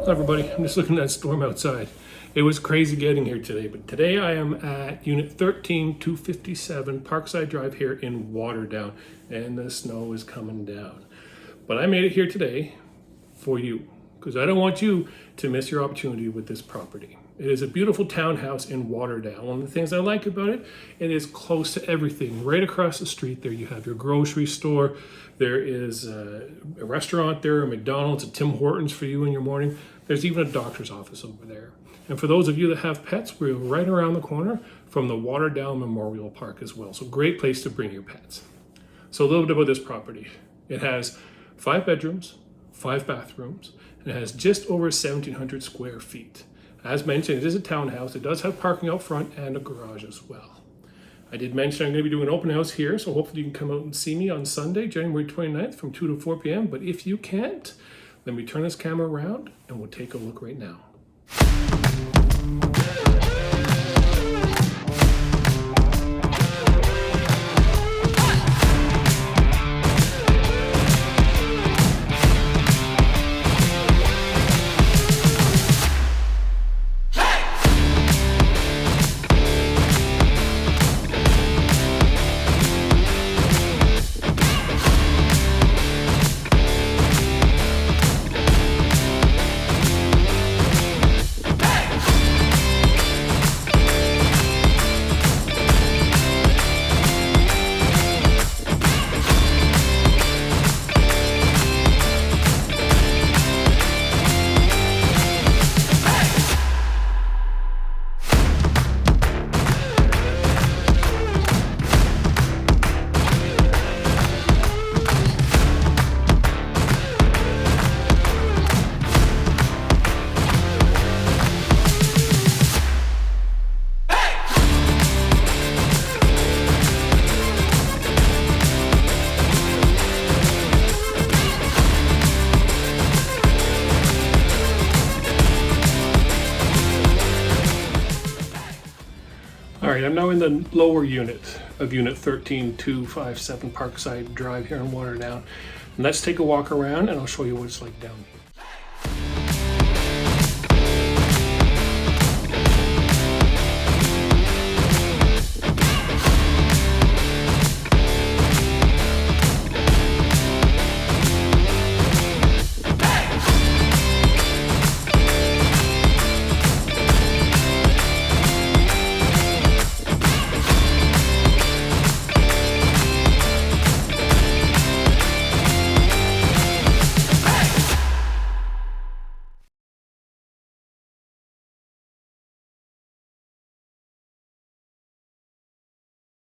Hi everybody, I'm just looking at that storm outside. It was crazy getting here today, but today I am at Unit 13257 Parkside Drive here in Waterdown, and the snow is coming down. But I made it here today for you, because I don't want you to miss your opportunity with this property. It is a beautiful townhouse in Waterdown. One of the things I like about it, it is close to everything. Right across the street there, you have your grocery store. There is a restaurant there, a McDonald's, a Tim Hortons for you in your morning. There's even a doctor's office over there. And for those of you that have pets, we're right around the corner from the Waterdown Memorial Park as well. So great place to bring your pets. So a little bit about this property. It has 5 bedrooms, 5 bathrooms, and it has just over 1,700 square feet. As mentioned, it is a townhouse. It does have parking out front and a garage as well. I did mention I'm going to be doing an open house here, so hopefully you can come out and see me on Sunday, January 29th from 2 to 4 p.m. But if you can't, let me turn this camera around and we'll take a look right now. All right, I'm now in the lower unit of Unit 13257 Parkside Drive here in Waterdown. And let's take a walk around and I'll show you what it's like down here.